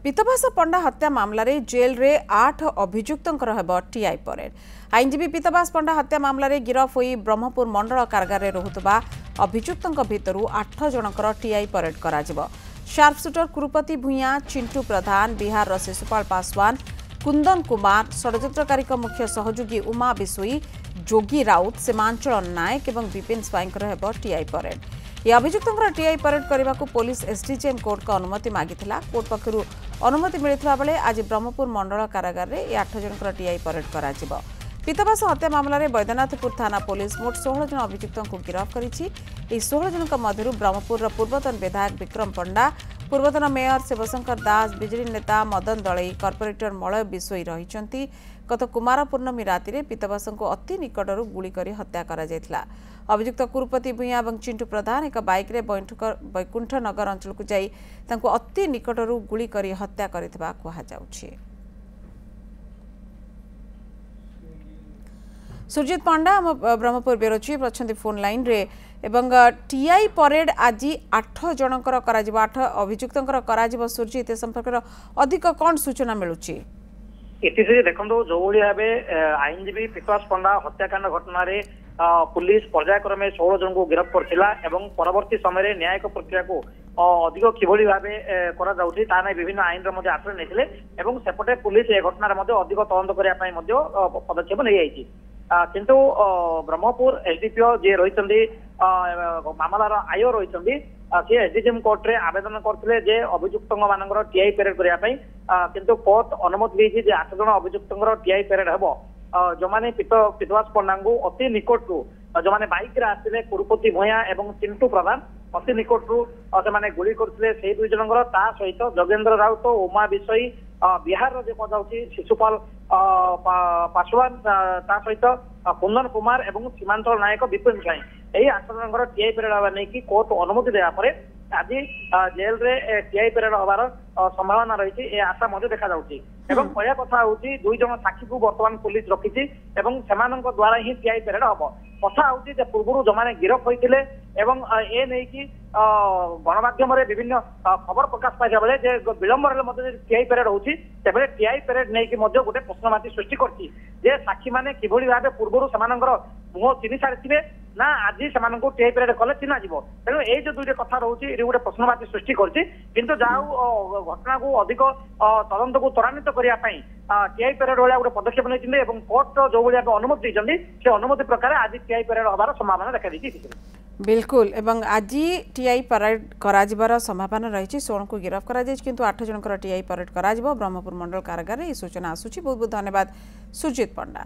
पीतवास पंडा हत्या मामला रे जेल रे 8 अभियुक्तंकर हेबो टीआई परेड। आईनजीवी पीतवास पंडा हत्या मामला रे गिरफ होई ब्रह्मपुर मंडल कारागार रे रहुतबा अभियुक्तंक भितरु 8 जनकर टीआई परेड करा जिवो। शार्प शूटर कुरुपति भुइया, चिंटू प्रधान, बिहार शिशुपाल पासवान, कुंदन कुमार, षड्यंत्रकारी मुख्य सहयोगी उमा बिसोई, जोगी राउत, सीमांचल नायक और विपिन स्वाईंकर हेबो टीआई परेड। यह अभियुक्तंकर टीआई परेड करने को पुलिस एसडीजेएम कोर्ट का अनुमति मागिथिला। कोर्ट पक्षरु अनुमति मिलिथिबा बेले आज ब्रह्मपुर मंडल कारागार रे 8 जनकर टीआई परेड करा जिवो। पीतवास हत्या मामला रे बैद्यनाथपुर थाना पुलिस मोट 16 जन अभियुक्तों को गिरफ्त करिछि। 16 जनक मध्यरु ब्रह्मपुर पूर्वतन विधायक विक्रम पंडा, पूर्वतन मेयर शिवशंकर दास, बिजली नेता मदन दलई, कॉर्पोरेटर मलय बिसोई रहिचंती। गत कुमार पूर्णमी राति रे पीतवास को अति निकटरू गुली करी हत्या करा जायथिला। अभियुक्त कुरुपति भुइया और चिंटू प्रधान एक बाइक रे बैकुंठ नगर अंचल को जाई तांको अति निकटरू गुली करी हत्या करितबा कहा जाउछि। सुरजित पांडा हम ब्रह्मपुर ब्यूरो चीफ अच्छा फोन लाइन रे एवं टीआई परेड आज 8 जनकर करा जिवो, 8 अभियुक्तंकर करा जिवो। सुरजित संपर्क अधिक कौन सूचना मिलुछि? इतिसे देखो जो भाव आईनजीवी पीतवास पंडा हत्याकांड घटना रे पुलिस पर्यायक्रमे 16 जन को गिरफ्त करथिला एवं परवर्ती समय न्यायिक प्रक्रिया को अधिक किभली भाबे करा जाउछि ता नै विभिन्न आईन रे मध्ये आश्रय नेथिले एवं सेपटे पुलिस ए घटना रे मध्ये अधिक तदंत करिया पई मध्ये पदक्षेप नै आइछि। किंतु ब्रह्मपुर एसडीपीओ जे रहिचंदी मामलार आयो रहिचंदी सी एसडीजेएम कोर्ट रे आवेदन करथिले जे अभियुक्तंग मानकर टीआई परेड करिया पई, किंतु कोर्ट अनुमति देछि जे 8 जन अभियुक्तंगर टीआई परेड हेबो। जो माने पीतवास पंडा को अति निकटरू जो माने बाइक रे आसिले कुरुपति भुइया एवं चिंटू प्रधान अति निकटरू से माने गुली करथिले सेही दुई जनकर ता सहित जोगेंद्र राउत, उमा बिसोई, बिहार रो जे पदाउछि शिशुपाल पासवान ता सहित कुंदन कुमार एवं सीमांचल नायक विपिन स्वाई यही 8 जनकर टीआई परेड हवा नै कि कोर्ट अनुमति देया परे आज जेल रे टीआई परेड हवार संभावना रही ए आशा मध्य देखा जाउछि। एवं कहया कथा होउछि 2 जन साक्षी को वर्तमान पुलिस रखिछि एवं सेमानक द्वारा ही टीआई परेड हबो। कथा होउछि जे पूर्वरु जो माने गिरफ होइतिले एवं ए नै कि गणमाध्यम रे विभिन्न खबर प्रकाश पाइबा बेले जे विलंब रे मध्ये टीआई परेड होउछि तेबे टीआई परेड नै कि मध्ये गोटे प्रश्नवाची सृष्टि करछि जे साक्षी माने किभली भाबे पूर्वरु सेमानकर मुह चिन्हि सारिथिबे ना आज से टीआई परेड कले चिन्हा जीवो। तेणु ये जो दुईटा कथा रोचे ये गोटे प्रश्नवाची सृष्टि करछि। किंतु जाऊ घटना को अधिक तदंत को त्वरान्वित करने टीआई परेड भाया गोटे पदक्षेप नहीं कोर्ट जो भाया अनुमति देते से अनुमति प्रकार आज टीआई परेड हबार संभावना देखा दी। बिल्कुल एवं आज टीआई परेड करा जिबार संभावना रही। 16 को गिरफ्त करा जायछि किंतु 8 जनकर टीआई परेड करा जिवो ब्रह्मपुर मंडल कारागार। ये सूचना आसुछि। बहुत बहुत धन्यवाद सुरजित पंडा।